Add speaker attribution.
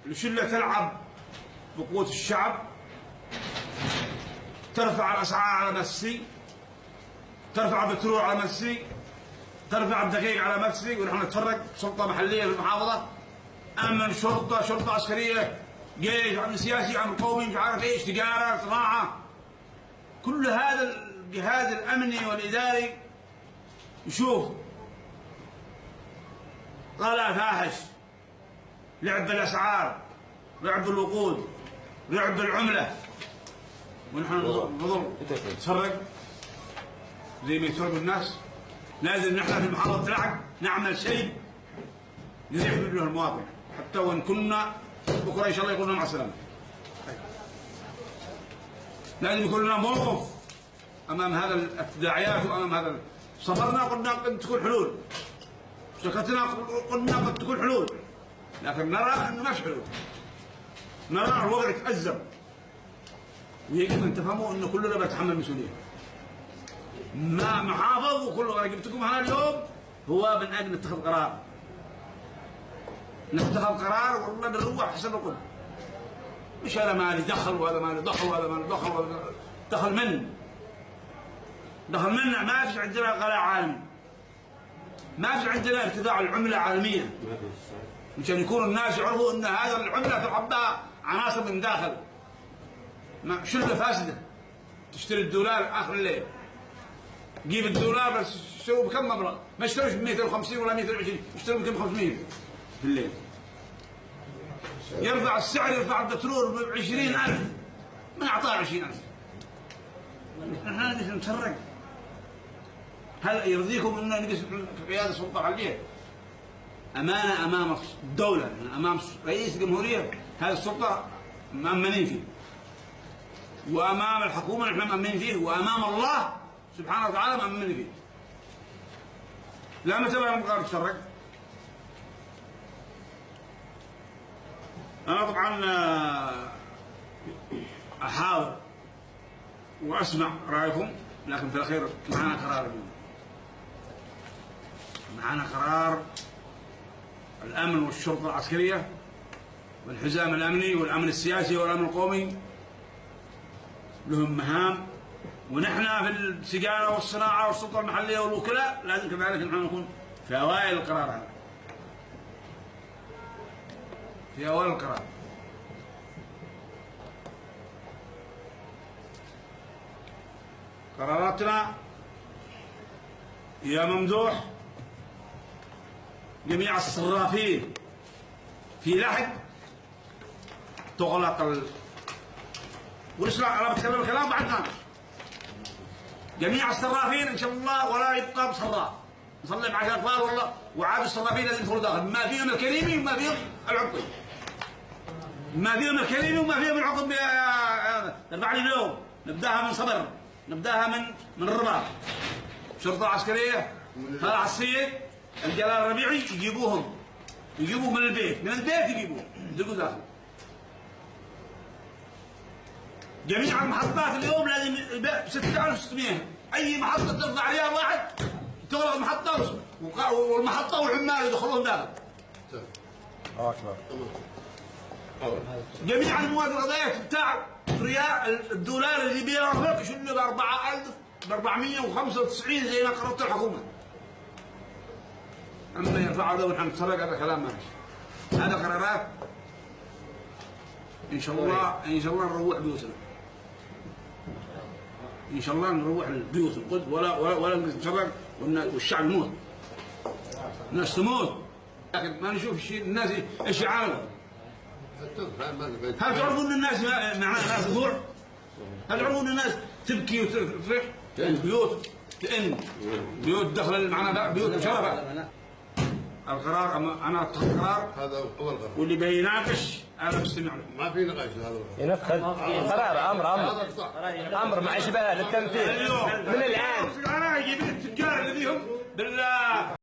Speaker 1: الشلة تلعب بقوة الشعب، ترفع الأسعار على مسي، ترفع البترول على مسي، ترفع الدقيق على مسي، ونحن نتفرج سلطة محلية في المحافظة، أمن، شرطة، شرطة عسكرية، جيش، عمل سياسي، عمل قومي، مش عارف ايش، تجارة، صناعة، كل هذا الجهاز الأمني والإداري يشوف غلاء فاحش، لعب بالأسعار، لعب بالوقود، لعب بالعملة، ونحن نظل نتفرج زي ما يتفرجوا الناس. لازم نحن في محافظة العقد نعمل شيء يريح له المواطن، حتى وإن كنا بكرة إن شاء الله يقولون مع السلامة. لازم يكون لنا موقف أمام هذا التداعيات وأمام هذا. صبرنا قلنا قد تكون حلول، سكتنا قلنا قد تكون حلول، لكن نرى أنه ما في حلول، نرى الوضع يتأزم، ويجب أن تفهموا أنه كلنا بنتحمل مسؤولية. ما محافظ وكله أنا جبتكم هنا اليوم هو من أجل نتخذ قرار، نتخذ قرار والله نروح حسب القدر، مش هذا مالي دخل وهذا مالي دخل وهذا مالي دخل وهذا دخل من دخل منا. ما فيش عندنا غلاء عالمي، ما فيش عندنا ارتفاع العملة عالمية، مشان يكون الناس يعرفوا ان هذا العملة تلعبها عناصر من داخل، شلة فاسدة تشتري الدولار آخر الليل، جيب الدولار بس اشتروا بكم مبلغ، ما اشتروش ب 250 ولا 220، اشتروا بكم 500 في الليل. يرفع السعر، يرفع البترول ب 20,000، من أعطاه 20,000؟ نحن نتفرج. هل يرضيكم أننا نجلس في قيادة السلطة الحالية؟ أمانة أمام الدولة، أمام رئيس الجمهورية، هذه السلطة مأمنين فيه، وأمام الحكومة نحن مأمنين فيه، وأمام الله سبحانه وتعالى مأمنين فيه. لا متى نبغى نتفرج؟ أنا طبعا أحاول وأسمع رأيكم، لكن في الأخير معنا قرار اليوم، معنا قرار الأمن والشرطة العسكرية والحزام الأمني والأمن السياسي والأمن القومي لهم مهام، ونحن في التجارة والصناعة والسلطة المحلية والوكلاء لازم كذلك نحن نكون في أوائل القرار هذا، في أوائل القرار. قراراتنا يا ممدوح جميع الصرافين في لحد تغلق والإسلام. أنا بتكلم الكلام بعد ناقش جميع الصرافين إن شاء الله، ولا يبقى بصراف نصلي مع الأطفال والله، وعاد الصرافين لازم يدخلوا داخل، ما فيهم الكريمي وما فيهم العقبي، ما فيهم الكريمي وما فيهم العقبي. ارفع لي اليوم نبداها من صبر، نبداها من الرباط، شرطة عسكرية، طلع السيد، الجلال الربيعي، يجيبوهم من البيت، يجيبوهم يدقوا داخل. جميع المحطات اليوم لازم 6600، أي محطة ترفع عليها واحد تغلق المحطة والمحطة والعمال يدخلون داخل. جميع المواد الغذائية بتاع الدولار اللي بيرفق يشيلوا ب 4,495 زي ما قررت الحكومة. أما يرفعوا له ونحن نتسرق هذا كلام ماشي. هذا قرارات إن شاء الله نروح بيوتنا. إن شاء الله نروح البيوت القد ولا نتسرق والشعب يموت. الناس تموت، لكن ما نشوف الناس ايش يعانوا. هل تعرفون ان الناس معناها ناس جوع؟ هل تعرفون ان الناس تبكي وتفرح؟ البيوت تئن، بيوت دخل معنا بيوت مشرفه. القرار انا اتخذ قرار،
Speaker 2: هذا هو القرار،
Speaker 1: واللي بيناقش انا بستمع له.
Speaker 2: ما في نقاش هذا القرار.
Speaker 3: ينفذ قرار امر مع اشباه للتنفيذ من الان.
Speaker 1: انا اجيب التجار اللي فيهم بالله